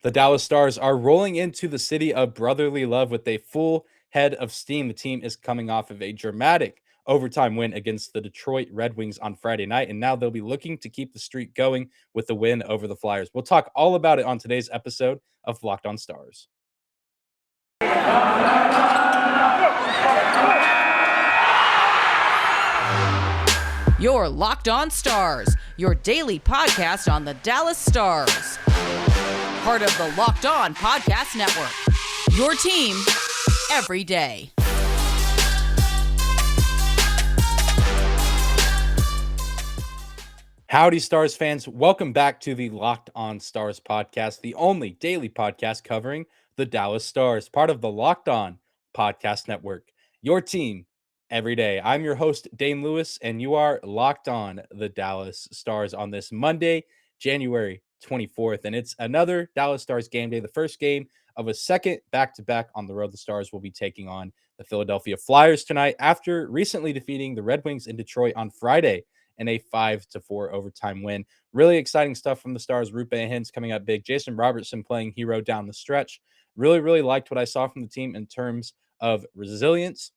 The Dallas Stars are rolling into the city of brotherly love with a full head of steam. The team is coming off of a dramatic overtime win against the Detroit Red Wings on Friday night, and now they'll be looking to keep the streak going with the win over the Flyers. We'll talk all about it on today's episode of Locked On Stars. You're Locked On Stars, your daily podcast on the Dallas Stars. Part of the Locked On Podcast Network, your team every day. Howdy, Stars fans. Welcome back to the Locked On Stars podcast, the only daily podcast covering the Dallas Stars, part of the Locked On Podcast Network, your team every day. I'm your host, Dane Lewis, and you are locked on the Dallas Stars on this Monday, January 24th. And it's another Dallas Stars game day, the first game of a second back-to-back on the road. The Stars will be taking on the Philadelphia Flyers tonight after recently defeating the Red Wings in Detroit on Friday in a 5-4 overtime win. Really exciting stuff from the Stars. Rupe Hintz coming up big. Jason Robertson playing hero down the stretch. Really liked what I saw from the team in terms of resilience.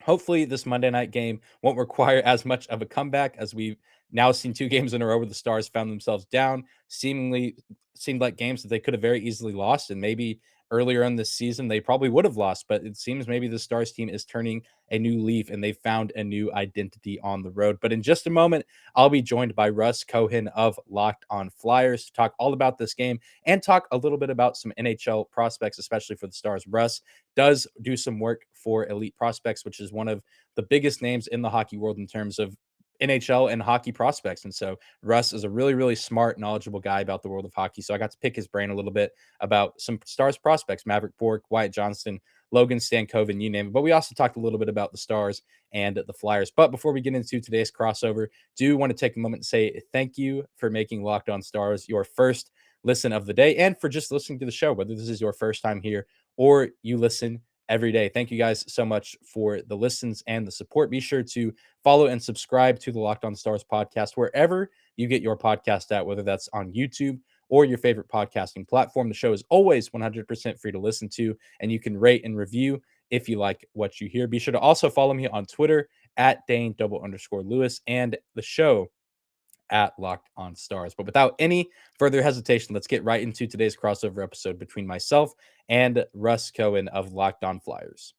Hopefully this Monday night game won't require as much of a comeback as we've now seen two games in a row where the Stars found themselves down. Seemingly seemed like games that they could have very easily lost, and maybe earlier in this season they probably would have lost, but it seems maybe the Stars team is turning a new leaf and they found a new identity on the road. But in just a moment, I'll be joined by Russ Cohen of Locked On Flyers to talk all about this game and talk a little bit about some NHL prospects, especially for the Stars. Russ does do some work for Elite Prospects, which is one of the biggest names in the hockey world in terms of NHL and hockey prospects. And so Russ is a really smart, knowledgeable guy about the world of hockey. So I got to pick his brain a little bit about some Stars prospects, Maverick Bourque, Wyatt Johnston, Logan Stancove, and you name it. But we also talked a little bit about the Stars and the Flyers. But before we get into today's crossover, do want to take a moment to say thank you for making Locked On Stars your first listen of the day and for just listening to the show, whether this is your first time here or you listen every day. Thank you guys so much for the listens and the support. Be sure to follow and subscribe to the Locked On Stars podcast wherever you get your podcast at, whether that's on YouTube or your favorite podcasting platform. The show is always 100% free to listen to, and you can rate and review if you like what you hear. Be sure to also follow me on Twitter at Dane_Lewis and the show at Locked On Stars. But without any further hesitation, let's get right into today's crossover episode between myself and Russ Cohen of Locked On Flyers.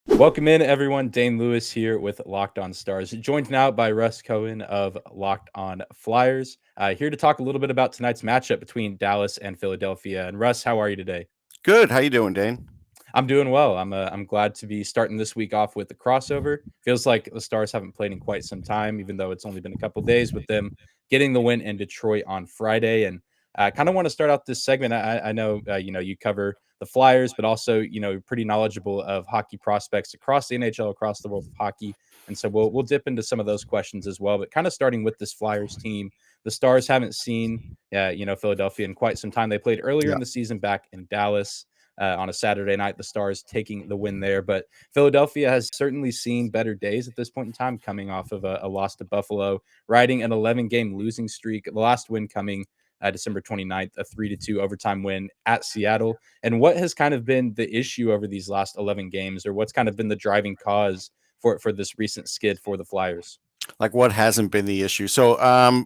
Welcome in, everyone. Dane Lewis here with Locked On Stars, joined now by Russ Cohen of Locked On Flyers, here to talk a little bit about tonight's matchup between Dallas and Philadelphia. And Russ, how are you today? Good. How you doing, Dane? I'm doing well. I'm glad to be starting this week off with the crossover. Feels like the Stars haven't played in quite some time, even though it's only been a couple days with them getting the win in Detroit on Friday. And I kind of want to start out this segment. I know, you cover the Flyers, but also, pretty knowledgeable of hockey prospects across the NHL, across the world of hockey. And so we'll dip into some of those questions as well. But kind of starting with this Flyers team, the Stars haven't seen, Philadelphia in quite some time. They played earlier in the season back in Dallas. On a Saturday night, the Stars taking the win there. But Philadelphia has certainly seen better days at this point in time, coming off of a loss to Buffalo, riding an 11-game losing streak. The last win coming December 29th, a 3-2 overtime win at Seattle. And what has kind of been the issue over these last 11 games, or what's kind of been the driving cause for this recent skid for the Flyers? Like, what hasn't been the issue? So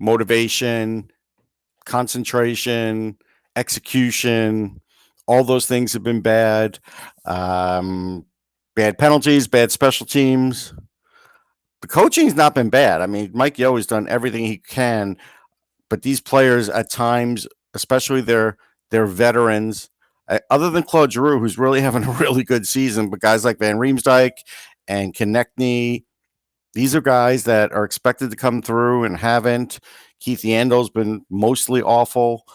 motivation, concentration, execution, all those things have been bad. Bad penalties, bad special teams. The coaching's not been bad. I mean, Mike Yeo has done everything he can, but these players at times, especially their veterans, other than Claude Giroux, who's really having a really good season, but guys like Van Riemsdyk and Konechny, these are guys that are expected to come through and haven't. Keith Yandel's been mostly awful.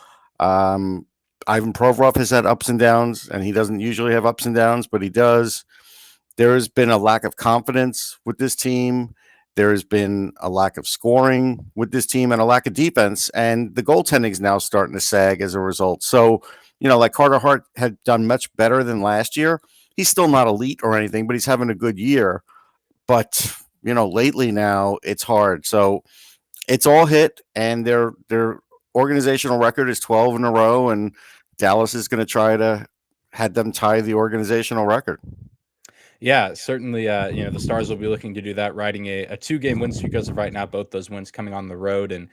Ivan Provorov has had ups and downs, and he doesn't usually have ups and downs, but he does. There has been a lack of confidence with this team. There has been a lack of scoring with this team and a lack of defense, and the goaltending is now starting to sag as a result. So, like Carter Hart had done much better than last year. He's still not elite or anything, but he's having a good year. But, lately now it's hard. So it's all hit, and their organizational record is 12 in a row, and Dallas is going to try to had them tie the organizational record. Yeah, certainly. The Stars will be looking to do that, riding a 2-game win streak as of right now. Both those wins coming on the road, and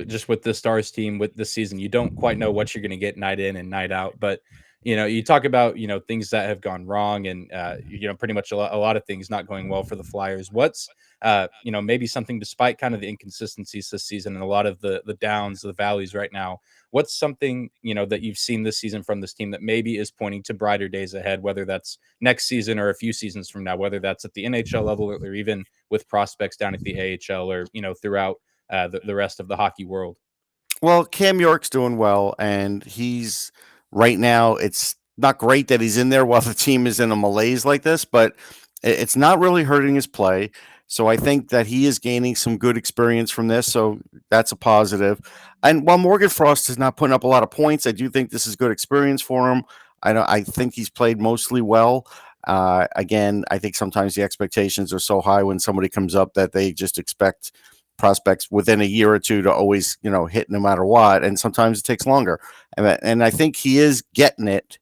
just with the Stars team with this season, you don't quite know what you're going to get night in and night out. But you talk about things that have gone wrong, and pretty much a lot of things not going well for the Flyers. What's maybe something despite kind of the inconsistencies this season and a lot of the downs, the valleys right now. What's something that you've seen this season from this team that maybe is pointing to brighter days ahead, whether that's next season or a few seasons from now, whether that's at the NHL level or even with prospects down at the AHL or throughout the rest of the hockey world? Well, Cam York's doing well, and he's right now. It's not great that he's in there while the team is in a malaise like this, but it's not really hurting his play. So I think that he is gaining some good experience from this. So that's a positive. And while Morgan Frost is not putting up a lot of points, I do think this is good experience for him. I think he's played mostly well. Again, I think sometimes the expectations are so high when somebody comes up that they just expect prospects within a year or two to always, hit no matter what. And sometimes it takes longer. And I think he is getting it,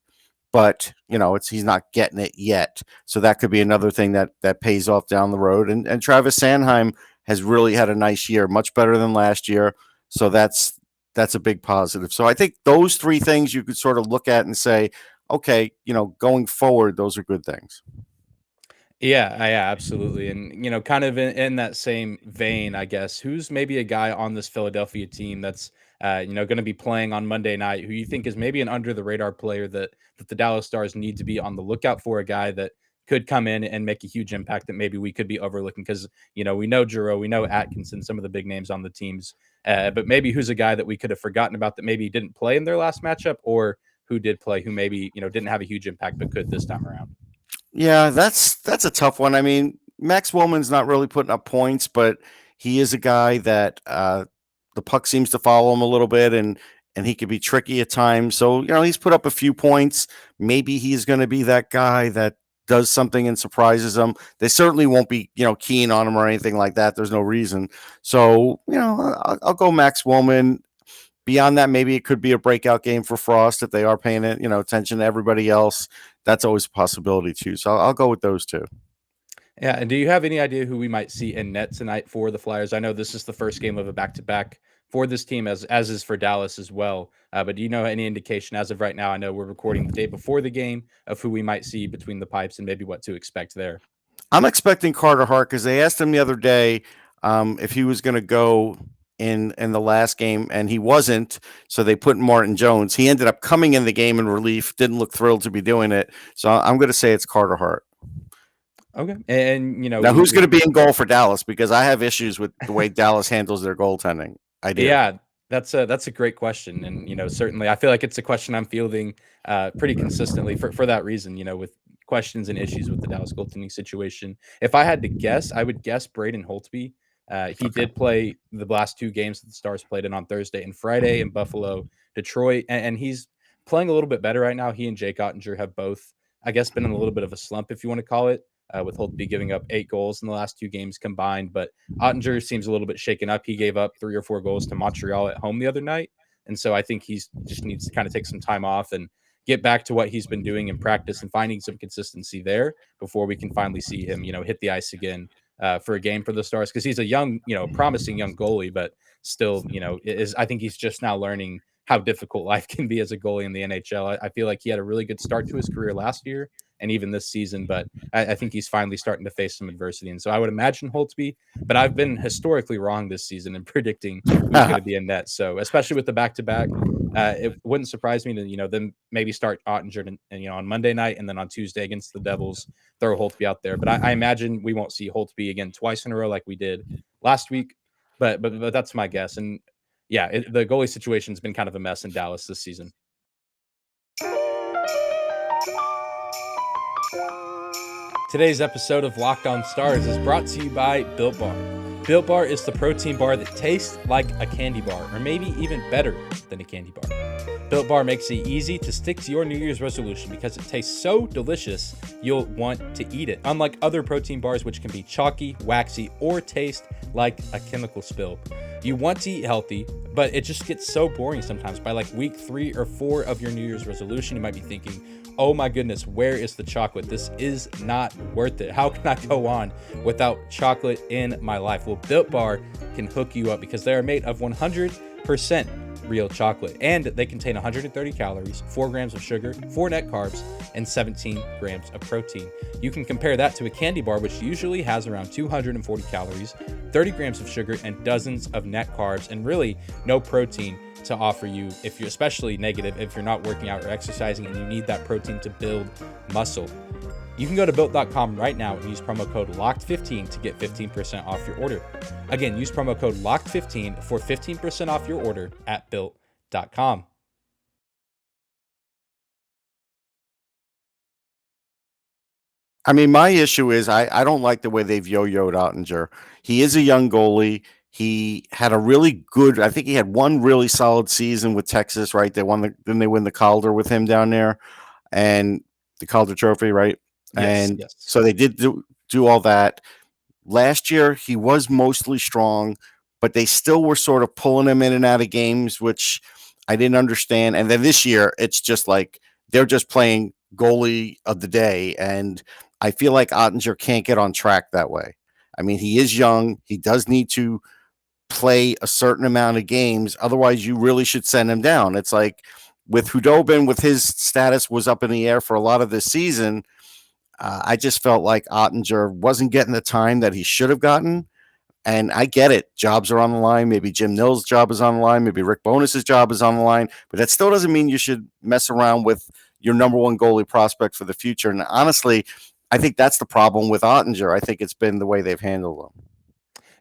but he's not getting it yet. So that could be another thing that pays off down the road. And Travis Sanheim has really had a nice year, much better than last year. So that's a big positive. So I think those three things you could sort of look at and say, okay, going forward, those are good things. Yeah, absolutely. And kind of in that same vein, I guess, who's maybe a guy on this Philadelphia team that's going to be playing on Monday night who you think is maybe an under the radar player that the Dallas Stars need to be on the lookout for, a guy that could come in and make a huge impact that maybe we could be overlooking because we know Giroux, we know Atkinson, some of the big names on the teams, but maybe who's a guy that we could have forgotten about that maybe didn't play in their last matchup, or who did play, who maybe didn't have a huge impact but could this time around. Yeah, that's a tough one. I mean, Max Woman's not really putting up points, but he is a guy that the puck seems to follow him a little bit, and he can be tricky at times. So he's put up a few points. Maybe he's going to be that guy that does something and surprises them. They certainly won't be keen on him or anything like that. There's no reason. So I'll go Max Woman. Beyond that, maybe it could be a breakout game for Frost if they are paying it, attention to everybody else. That's always a possibility too. So I'll go with those two. Yeah, and do you have any idea who we might see in net tonight for the Flyers? I know this is the first game of a back-to-back for this team, as is for Dallas as well. But do you know any indication as of right now? I know we're recording the day before the game of who we might see between the pipes and maybe what to expect there. I'm expecting Carter Hart because they asked him the other day if he was going to go in the last game, and he wasn't. So they put Martin Jones. He ended up coming in the game in relief. Didn't look thrilled to be doing it. So I'm going to say it's Carter Hart. Okay, and now who's going to be in goal for Dallas? Because I have issues with the way Dallas handles their goaltending. I do. Yeah, that's a great question, and certainly I feel like it's a question I'm fielding pretty consistently for that reason. With questions and issues with the Dallas goaltending situation. If I had to guess, I would guess Braden Holtby. He did play the last 2 games that the Stars played in on Thursday and Friday in Buffalo, Detroit, and he's playing a little bit better right now. He and Jake Ottinger have both, I guess, been in a little bit of a slump, if you want to call it, with Holtby giving up 8 goals in the last 2 games combined. But Ottinger seems a little bit shaken up. He gave up 3 or 4 goals to Montreal at home the other night. And so I think he's just needs to kind of take some time off and get back to what he's been doing in practice and finding some consistency there before we can finally see him, hit the ice again for a game for the Stars, because he's a young, promising young goalie, but still, I think he's just now learning how difficult life can be as a goalie in the NHL. I feel like he had a really good start to his career last year and even this season, but I think he's finally starting to face some adversity. And so I would imagine Holtby, but I've been historically wrong this season in predicting who's going to be in net. So especially with the back-to-back, it wouldn't surprise me to, then maybe start Ottinger on Monday night, and then on Tuesday against the Devils, throw Holtby out there. But I imagine we won't see Holtby again twice in a row like we did last week. But that's my guess. And yeah, the goalie situation's been kind of a mess in Dallas this season. Today's episode of Locked On Stars is brought to you by Built Bar. Built Bar is the protein bar that tastes like a candy bar, or maybe even better than a candy bar. Built Bar makes it easy to stick to your New Year's resolution because it tastes so delicious, you'll want to eat it. Unlike other protein bars, which can be chalky, waxy, or taste like a chemical spill. You want to eat healthy, but it just gets so boring sometimes. By like week 3 or 4 of your New Year's resolution, you might be thinking, oh my goodness, where is the chocolate? This is not worth it. How can I go on without chocolate in my life? Well, Built Bar can hook you up because they are made of 100% real chocolate, and they contain 130 calories, 4 grams of sugar, 4 net carbs, and 17 grams of protein. You can compare that to a candy bar, which usually has around 240 calories, 30 grams of sugar, and dozens of net carbs, and really no protein to offer you if you're especially negative, if you're not working out or exercising and you need that protein to build muscle. You can go to built.com right now and use promo code LOCKED15 to get 15% off your order. Again, use promo code LOCKED15 for 15% off your order at built.com. I mean, my issue is I don't like the way they've yo-yoed Ottinger. He is a young goalie. He had a really good, I think he had one really solid season with Texas, right? Then they win the Calder with him down there, and the Calder Trophy, right? Yes, And yes. so they did do all that. Last year, he was mostly strong, but they still were sort of pulling him in and out of games, which I didn't understand. And then this year, it's just like they're just playing goalie of the day. And I feel like Ottinger can't get on track that way. I mean, he is young. He does need to play a certain amount of games. Otherwise, you really should send him down. It's like with Hudobin, with his status was up in the air for a lot of this season. I just felt like Ottinger wasn't getting the time that he should have gotten. And I get it. Jobs are on the line. Maybe Jim Nill's job is on the line. Maybe Rick Bonus's job is on the line. But that still doesn't mean you should mess around with your number one goalie prospect for the future. And honestly, I think that's the problem with Ottinger. I think it's been the way they've handled him.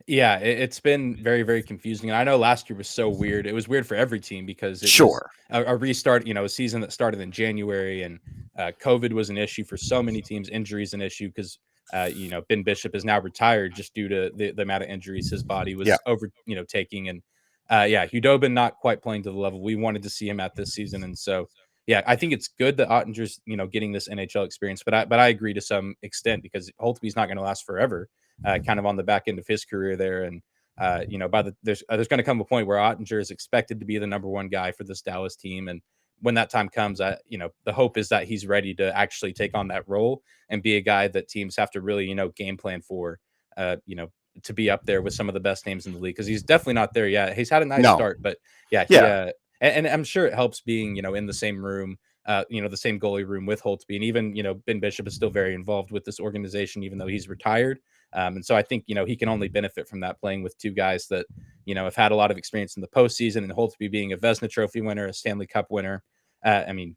Yeah, it's been very, very confusing. And I know last year was so weird. It was weird for every team because it was Sure. a restart, a season that started in January, and COVID was an issue for so many teams. Injuries an issue because Ben Bishop is now retired just due to the amount of injuries his body Yeah. was over, taking. And Hudobin not quite playing to the level we wanted to see him at this season. And so yeah, I think it's good that Ottinger's getting this NHL experience, but I agree to some extent because Holtby's not going to last forever. Kind of on the back end of his career there. And, there's going to come a point where Ottinger is expected to be the number one guy for this Dallas team. And when that time comes, the hope is that he's ready to actually take on that role and be a guy that teams have to really, game plan for, to be up there with some of the best names in the league. Cause he's definitely not there yet. He's had a nice No. start, but yeah, Yeah. and I'm sure it helps being, in the same room, the same goalie room with Holtby. And even, Ben Bishop is still very involved with this organization, even though he's retired. And so I think, he can only benefit from that playing with two guys that, have had a lot of experience in the postseason, and Holtby being a Vesna Trophy winner, a Stanley Cup winner. I mean,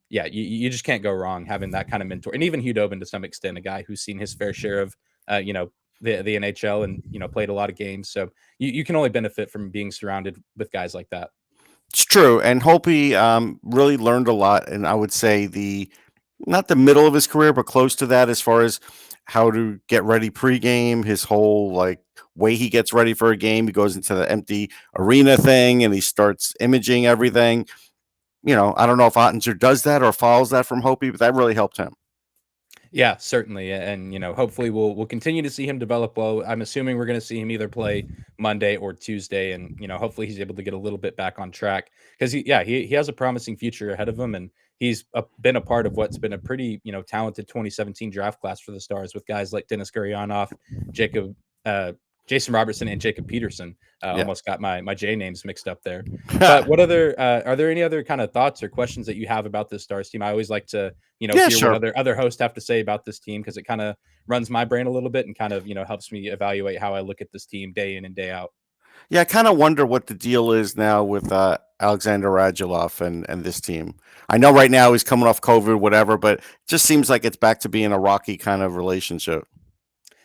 yeah, you just can't go wrong having that kind of mentor. And even Hudobin to some extent, a guy who's seen his fair share of, the NHL and, played a lot of games. So you can only benefit from being surrounded with guys like that. It's true. And Holtby really learned a lot. And I would say not the middle of his career, but close to that as far as how to get ready pregame, his whole like way he gets ready for a game. He goes into the empty arena thing and he starts imaging everything. I don't know if Ottinger does that or follows that from Holtby, but that really helped him. Yeah, certainly, and hopefully we'll continue to see him develop well. I'm assuming we're going to see him either play Monday or Tuesday, and hopefully he's able to get a little bit back on track because he has a promising future ahead of him, and he's been a part of what's been a pretty talented 2017 draft class for the Stars with guys like Dennis Gurianov, Jacob. Jason Robertson and Jacob Peterson. Almost got my J names mixed up there. But what other are there any other kind of thoughts or questions that you have about this Stars team? I always like to hear sure. what other hosts have to say about this team because it kind of runs my brain a little bit and kind of helps me evaluate how I look at this team day in and day out. Yeah, I kind of wonder what the deal is now with Alexander Radulov and this team. I know right now he's coming off COVID, whatever, but it just seems like it's back to being a rocky kind of relationship.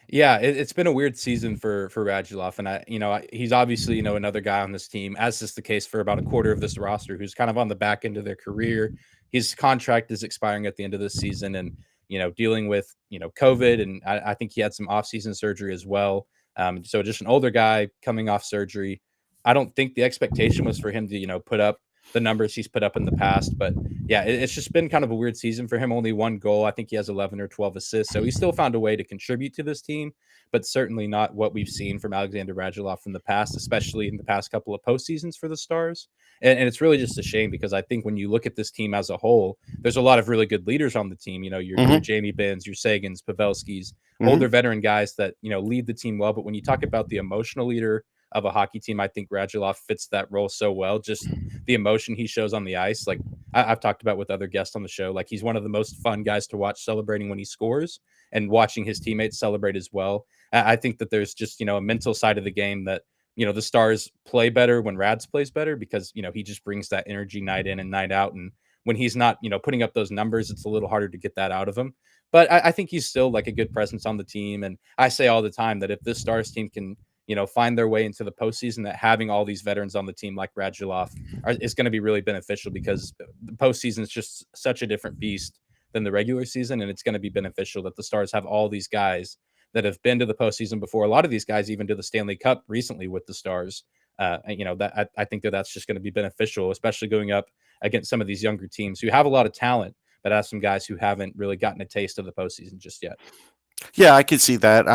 Yeah, it's been a weird season for Radulov, and he's obviously another guy on this team, as is the case for about a quarter of this roster, who's kind of on the back end of their career. His contract is expiring at the end of this season, and dealing with COVID, and I think he had some off-season surgery as well. So just an older guy coming off surgery. I don't think the expectation was for him to put up the numbers he's put up in the past. But yeah, it's just been kind of a weird season for him. Only one goal. I think he has 11 or 12 assists. So he still found a way to contribute to this team, but certainly not what we've seen from Alexander Radulov in the past, especially in the past couple of postseasons for the Stars. And it's really just a shame because I think when you look at this team as a whole, there's a lot of really good leaders on the team. You know, your Hmm. Jamie Benns, your Sagans, Pavelskis, Hmm. older veteran guys that, lead the team well. But when you talk about the emotional leader of a hockey team, I think Radulov fits that role so well. Just the emotion he shows on the ice. Like I've talked about with other guests on the show, like he's one of the most fun guys to watch celebrating when he scores and watching his teammates celebrate as well. I think that there's just, a mental side of the game that, the Stars play better when Rads plays better because, he just brings that energy night in and night out. And when he's not, putting up those numbers, it's a little harder to get that out of him. But I think he's still like a good presence on the team. And I say all the time that if this Stars team can, find their way into the postseason, that having all these veterans on the team like Radulov is going to be really beneficial because the postseason is just such a different beast than the regular season. And it's going to be beneficial that the Stars have all these guys that have been to the postseason before. A lot of these guys even to the Stanley Cup recently with the Stars. That I think that's just going to be beneficial, especially going up against some of these younger teams who have a lot of talent, but have some guys who haven't really gotten a taste of the postseason just yet. Yeah, I could see that.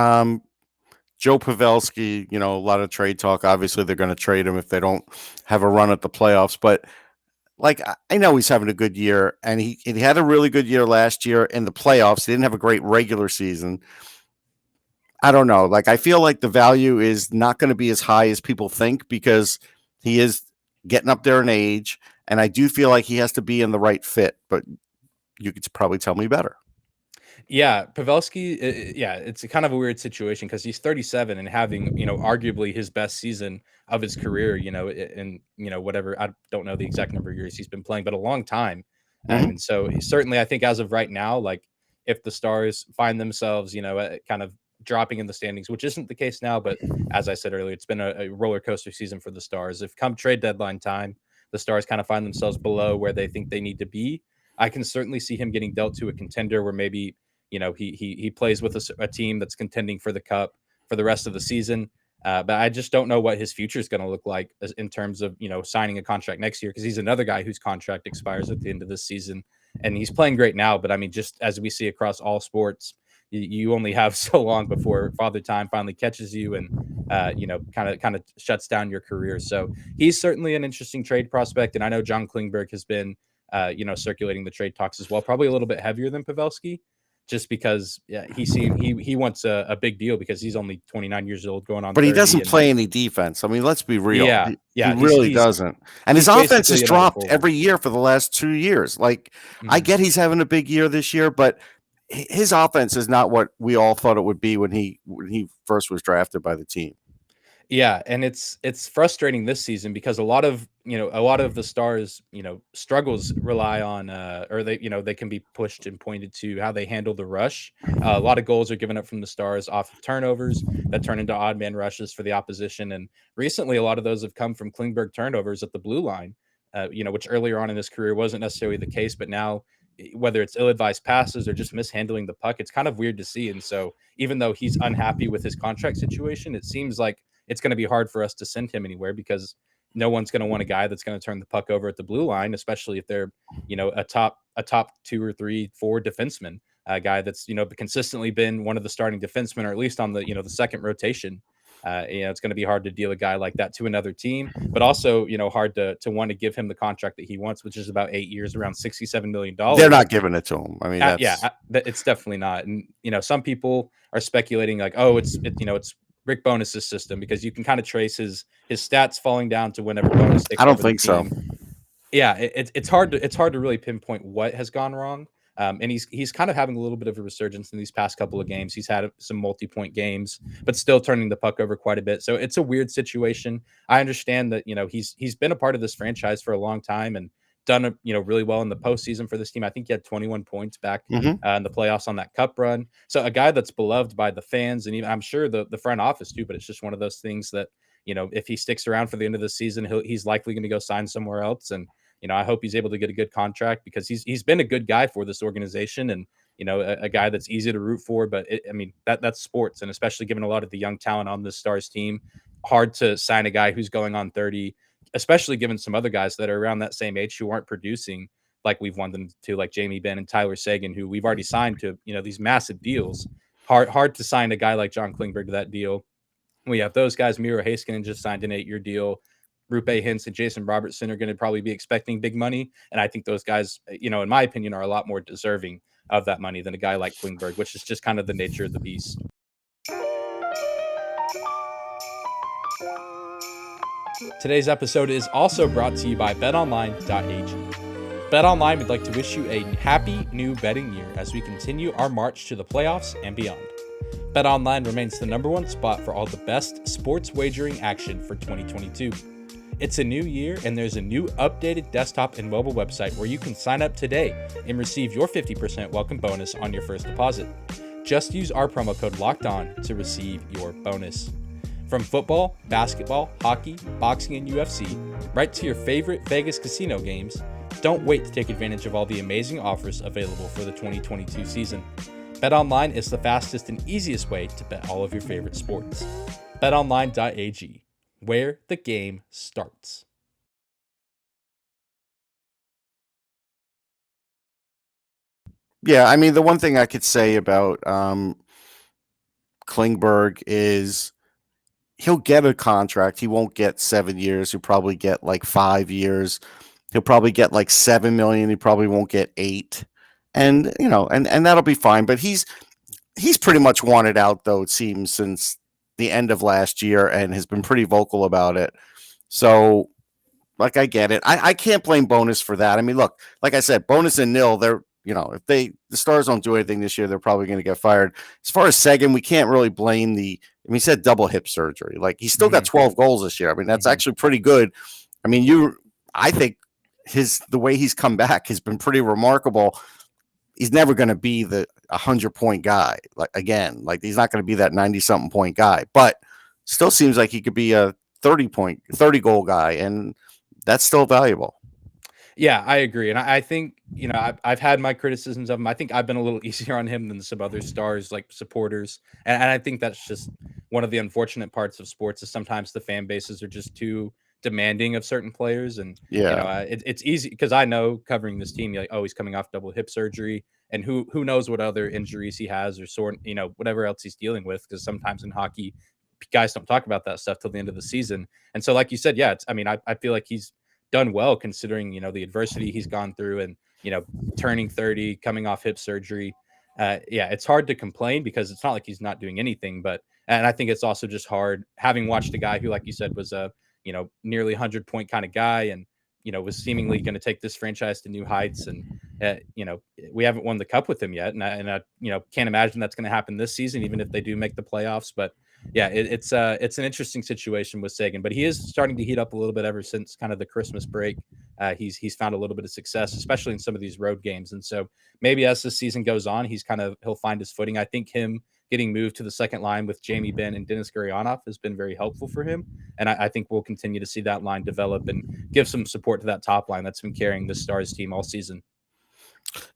Joe Pavelski, a lot of trade talk. Obviously, they're going to trade him if they don't have a run at the playoffs. But like, I know he's having a good year, and he had a really good year last year in the playoffs. He didn't have a great regular season. I don't know. Like, I feel like the value is not going to be as high as people think because he is getting up there in age, and I do feel like he has to be in the right fit. But you could probably tell me better. Yeah, Pavelski, yeah, it's a kind of a weird situation because he's 37 and having, arguably his best season of his career, and, whatever, I don't know the exact number of years he's been playing, but a long time. Mhm. And so certainly I think as of right now, like if the Stars find themselves, kind of dropping in the standings, which isn't the case now, but as I said earlier, it's been a roller coaster season for the Stars. If come trade deadline time, the Stars kind of find themselves below where they think they need to be, I can certainly see him getting dealt to a contender where maybe he plays with a team that's contending for the cup for the rest of the season. But I just don't know what his future is going to look like in terms of signing a contract next year because he's another guy whose contract expires at the end of this season, and he's playing great now. But I mean, just as we see across all sports, you only have so long before Father Time finally catches you and kind of shuts down your career. So he's certainly an interesting trade prospect, and I know John Klingberg has been circulating the trade talks as well, probably a little bit heavier than Pavelski just because he wants a big deal because he's only 29 years old going on But he 30 doesn't and play any defense. I mean, let's be real. yeah, He yeah, really doesn't. And his he's offense has basically another dropped forward. every year for the last 2 years. Like, I Mhm. get he's having a big year this year, but his offense is not what we all thought it would be when he first was drafted by the team. Yeah, and it's frustrating this season because a lot of the Stars struggles rely on or they can be pushed and pointed to how they handle the rush. A lot of goals are given up from the Stars off of turnovers that turn into odd man rushes for the opposition, and recently a lot of those have come from Klingberg turnovers at the blue line. Which earlier on in his career wasn't necessarily the case, but now whether it's ill-advised passes or just mishandling the puck, it's kind of weird to see. And so even though he's unhappy with his contract situation, it seems like it's going to be hard for us to send him anywhere because no one's going to want a guy that's going to turn the puck over at the blue line, especially if they're, a top 2 or 3 4 defenseman, a guy that's, consistently been one of the starting defensemen, or at least on the, the second rotation. It's going to be hard to deal a guy like that to another team, but also, hard to want to give him the contract that he wants, which is about 8 years, around $67 million. They're not giving it to him. I mean, that's It's definitely not. And some people are speculating like, oh, it's Rick Bonus's system because you can kind of trace his stats falling down to whenever Bonus takes I don't over the think so. team. Yeah, it's hard to really pinpoint what has gone wrong. And he's kind of having a little bit of a resurgence in these past couple of games. He's had some multi-point games, but still turning the puck over quite a bit. So it's a weird situation. I understand that he's been a part of this franchise for a long time and done really well in the postseason for this team. I think he had 21 points back Mhm. in the playoffs on that cup run. So a guy that's beloved by the fans and even I'm sure the front office too. But it's just one of those things that if he sticks around for the end of the season, he's likely going to go sign somewhere else. And I hope he's able to get a good contract because he's been a good guy for this organization and a guy that's easy to root for. But that's sports, and especially given a lot of the young talent on this Stars team, hard to sign a guy who's going on 30 especially given some other guys that are around that same age who aren't producing like we've wanted them to, like Jamie Benn and Tyler Seguin, who we've already signed to, these massive deals. Hard to sign a guy like John Klingberg to that deal. We have those guys. Miro Heiskanen just signed an 8-year deal. Rupe Hintz and Jason Robertson are going to probably be expecting big money. And I think those guys, in my opinion, are a lot more deserving of that money than a guy like Klingberg, which is just kind of the nature of the beast. Today's episode is also brought to you by BetOnline.ag. BetOnline would like to wish you a happy new betting year as we continue our march to the playoffs and beyond. BetOnline remains the number one spot for all the best sports wagering action for 2022. It's a new year, and there's a new updated desktop and mobile website where you can sign up today and receive your 50% welcome bonus on your first deposit. Just use our promo code LOCKEDON to receive your bonus. From football, basketball, hockey, boxing, and UFC, right to your favorite Vegas casino games, don't wait to take advantage of all the amazing offers available for the 2022 season. BetOnline is the fastest and easiest way to bet all of your favorite sports. BetOnline.ag, where the game starts. Yeah, I mean, the one thing I could say about Klingberg is he'll get a contract. He won't get 7 years. He'll probably get like 5 years. He'll probably get like 7 million. He probably won't get 8. And, and that'll be fine. But he's pretty much wanted out, though, it seems, since the end of last year and has been pretty vocal about it. So, like, I get it. I can't blame Bonus for that. I mean, look, like I said, Bonus and Nil, they're, if the Stars don't do anything this year, they're probably going to get fired. As far as Seguin, we can't really blame he said double hip surgery. Like, he's still got 12 goals this year. I mean, that's actually pretty good. I mean, I think the way he's come back has been pretty remarkable. He's never going to be the 100-point guy. Like he's not going to be that 90-something point guy, but still seems like he could be a 30 goal guy. And that's still valuable. Yeah, I agree. And I think, I've had my criticisms of him. I think I've been a little easier on him than some other Stars, like supporters. And I think that's just one of the unfortunate parts of sports is sometimes the fan bases are just too demanding of certain players. And, it's easy because I know covering this team, you're like, oh, he's coming off double hip surgery. And who knows what other injuries he has or whatever else he's dealing with. Because sometimes in hockey, guys don't talk about that stuff till the end of the season. And so, like you said, yeah, I feel like he's done well considering, the adversity he's gone through and, turning 30, coming off hip surgery. It's hard to complain because it's not like he's not doing anything, and I think it's also just hard having watched a guy who, like you said, was a, nearly 100-point kind of guy and, was seemingly going to take this franchise to new heights. And, we haven't won the cup with him yet. And I can't imagine that's going to happen this season, even if they do make the playoffs. But yeah, it's an interesting situation with Seguin, but he is starting to heat up a little bit ever since kind of the Christmas break. He's found a little bit of success, especially in some of these road games. And so maybe as the season goes on, he'll find his footing. I think him getting moved to the second line with Jamie Benn and Denis Gurianov has been very helpful for him. And I think we'll continue to see that line develop and give some support to that top line that's been carrying the Stars team all season.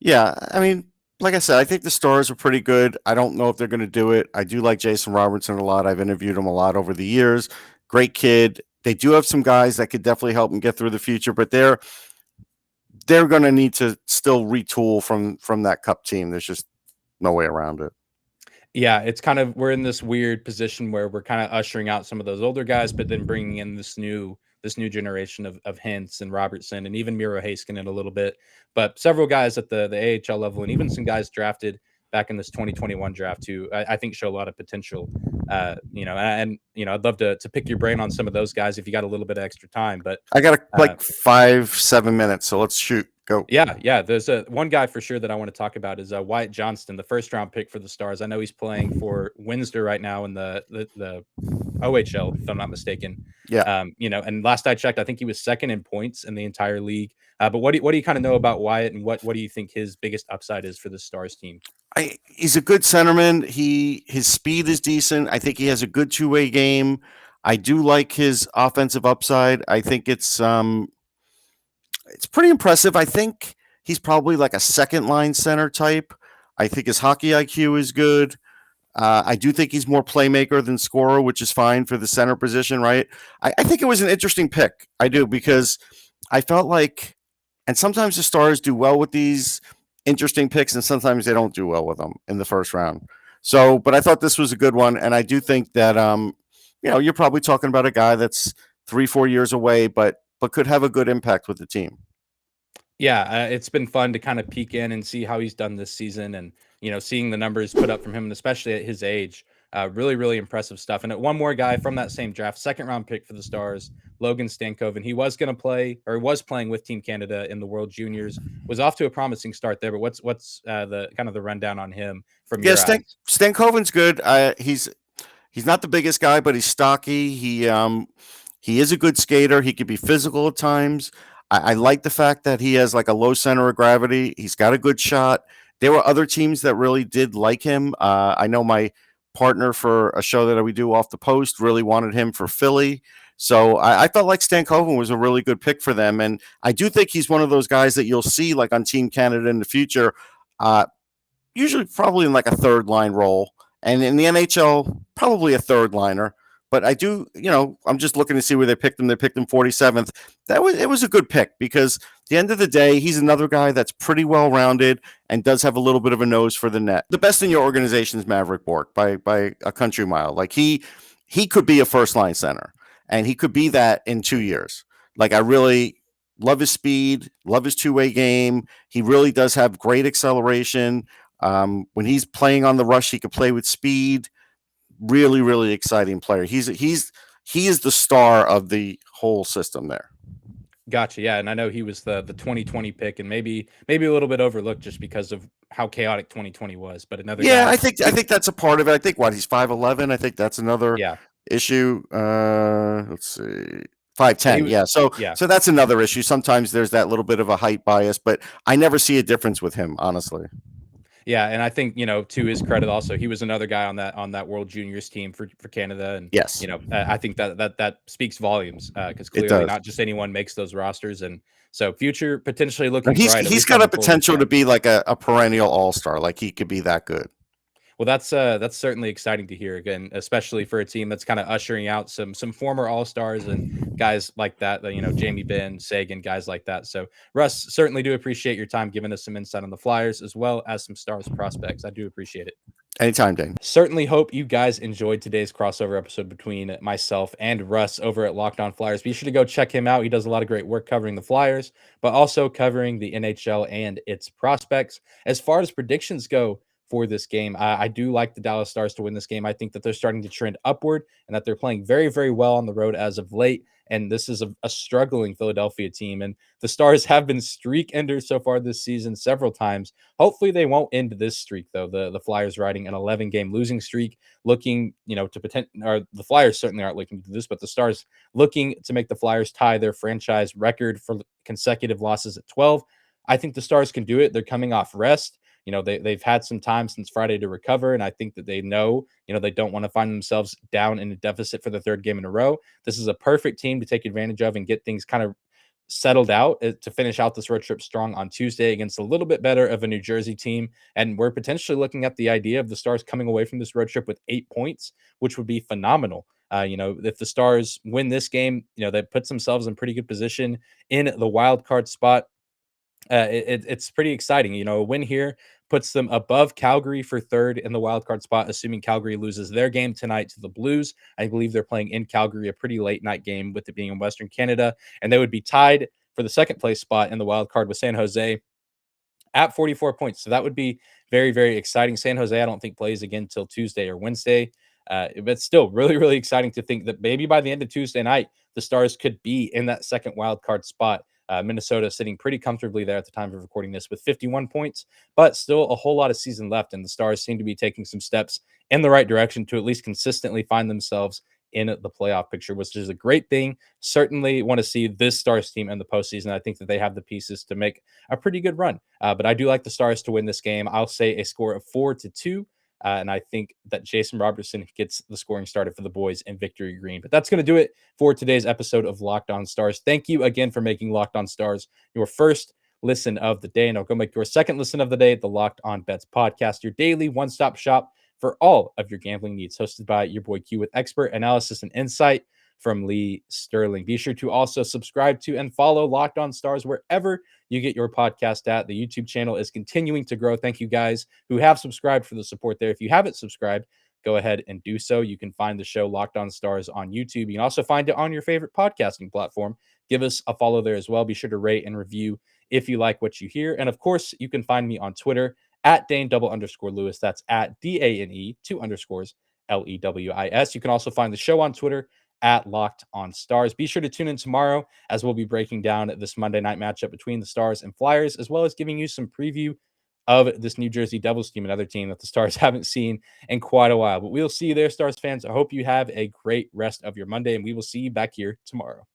Yeah, I mean, like I said, I think the Stars are pretty good. I don't know if they're going to do it. I do like Jason Robertson a lot. I've interviewed him a lot over the years. Great kid. They do have some guys that could definitely help him get through the future, but they're going to need to still retool from that Cup team. There's just no way around it. Yeah, we're in this weird position where we're kind of ushering out some of those older guys, but then bringing in this new generation of Hintz and Robertson and even Miro Heiskanen a little bit, but several guys at the AHL level and even some guys drafted back in this 2021 draft who I think show a lot of potential. I'd love to pick your brain on some of those guys if you got a little bit of extra time. But I got 5-7 minutes, so let's shoot. Go. Yeah. There's one guy for sure that I want to talk about is Wyatt Johnston, the first round pick for the Stars. I know he's playing for Windsor right now in the OHL, if I'm not mistaken. Yeah. And last I checked, I think he was second in points in the entire league. But what do you kind of know about Wyatt, and what do you think his biggest upside is for the Stars team? He's a good centerman. His speed is decent. I think he has a good two-way game. I do like his offensive upside. I think it's pretty impressive. I think he's probably like a second line center type. I think his hockey IQ is good. I do think he's more playmaker than scorer, which is fine for the center position, right? I think it was an interesting pick. I do, because I felt like, and sometimes the Stars do well with these interesting picks, and sometimes they don't do well with them in the first round. So, but I thought this was a good one, and I do think that you're probably talking about a guy that's 3-4 years away, but could have a good impact with the team. Yeah, it's been fun to kind of peek in and see how he's done this season, and seeing the numbers put up from him, and especially at his age, really, really impressive stuff. And one more guy from that same draft, second round pick for the Stars, Logan Stancove, and he was going to play, or was playing with Team Canada in the World Juniors. Was off to a promising start there, but what's the kind of the rundown on him from Yeah, your eyes? Stankoven's good. He's not the biggest guy, but he's stocky. He is a good skater. He could be physical at times. I like the fact that he has like a low center of gravity. He's got a good shot. There were other teams that really did like him. I know my partner for a show that we do off the post really wanted him for Philly. So I felt like Stankoven was a really good pick for them. And I do think he's one of those guys that you'll see like on Team Canada in the future. Usually probably in like a third line role. And in the NHL, probably a third liner. But I do, I'm just looking to see where they picked him. They picked him 47th. It was a good pick, because at the end of the day, he's another guy that's pretty well rounded and does have a little bit of a nose for the net. The best in your organization is Maverick Bourque by a country mile. Like he could be a first line center, and he could be that in 2 years. Like, I really love his speed, love his two-way game. He really does have great acceleration. When he's playing on the rush, he could play with speed. Really, really exciting player. He is the star of the whole system there. Gotcha. Yeah, and I know he was the 2020 pick, and maybe a little bit overlooked just because of how chaotic 2020 was. But another guy, I think that's a part of it. I think he's 5'11". I think that's another issue. Let's see. 5'10". Yeah. So that's another issue. Sometimes there's that little bit of a height bias, but I never see a difference with him, honestly. Yeah, and I think, to his credit also, he was another guy on that World Juniors team for Canada, and yes, I think that speaks volumes, because clearly not just anyone makes those rosters, and so future potentially looking bright. He's got a potential to be like a perennial all-star. Like, he could be that good. Well, that's certainly exciting to hear, again, especially for a team that's kind of ushering out some former All-Stars and guys like that, Jamie Benn, Sagan, guys like that. So, Russ, certainly do appreciate your time giving us some insight on the Flyers as well as some Stars prospects. I do appreciate it. Anytime, Dane. Certainly hope you guys enjoyed today's crossover episode between myself and Russ over at Locked On Flyers. Be sure to go check him out. He does a lot of great work covering the Flyers, but also covering the NHL and its prospects. As far as predictions go for this game, I do like the Dallas Stars to win this game. I think that they're starting to trend upward and that they're playing very, very well on the road as of late. And this is a struggling Philadelphia team. And the Stars have been streak enders so far this season several times. Hopefully they won't end this streak, though. The Flyers riding an 11-game losing streak, looking, to pretend, or the Flyers certainly aren't looking to do this, but the Stars looking to make the Flyers tie their franchise record for consecutive losses at 12. I think the Stars can do it. They're coming off rest. They've had some time since Friday to recover, and I think that they know, they don't want to find themselves down in a deficit for the third game in a row. This is a perfect team to take advantage of and get things kind of settled out to finish out this road trip strong on Tuesday against a little bit better of a New Jersey team. And we're potentially looking at the idea of the Stars coming away from this road trip with 8 points, which would be phenomenal. If the Stars win this game, they put themselves in pretty good position in the wild card spot. It's pretty exciting. A win here puts them above Calgary for third in the wildcard spot, assuming Calgary loses their game tonight to the Blues. I believe they're playing in Calgary, a pretty late night game with it being in Western Canada, and they would be tied for the second place spot in the wild card with San Jose at 44 points. So that would be very, very exciting. San Jose, I don't think plays again until Tuesday or Wednesday. But still really, really exciting to think that maybe by the end of Tuesday night, the Stars could be in that second wild card spot. Minnesota sitting pretty comfortably there at the time of recording this with 51 points, but still a whole lot of season left. And the Stars seem to be taking some steps in the right direction to at least consistently find themselves in the playoff picture, which is a great thing. Certainly want to see this Stars team in the postseason. I think that they have the pieces to make a pretty good run. But I do like the Stars to win this game. I'll say a score of 4-2. And I think that Jason Robertson gets the scoring started for the boys in victory green. But that's going to do it for today's episode of Locked On Stars. Thank you again for making Locked On Stars your first listen of the day. And I'll go make your second listen of the day, the Locked On Bets podcast, your daily one-stop shop for all of your gambling needs. Hosted by your boy Q with expert analysis and insight from Lee Sterling. Be sure to also subscribe to and follow Locked On Stars wherever you get your podcast at. The YouTube channel is continuing to grow. Thank you guys who have subscribed for the support there. If you haven't subscribed, go ahead and do so. You can find the show Locked On Stars on YouTube. You can also find it on your favorite podcasting platform. Give us a follow there as well. Be sure to rate and review if you like what you hear. And of course, you can find me on Twitter at Dane_Lewis. That's at DANE 2_LEWIS. You can also find the show on Twitter at Locked On Stars. Be sure to tune in tomorrow as we'll be breaking down this Monday night matchup between the Stars and Flyers, as well as giving you some preview of this New Jersey Devils team, another team that the Stars haven't seen in quite a while. But we'll see you there, Stars fans. I hope you have a great rest of your Monday, and we will see you back here tomorrow.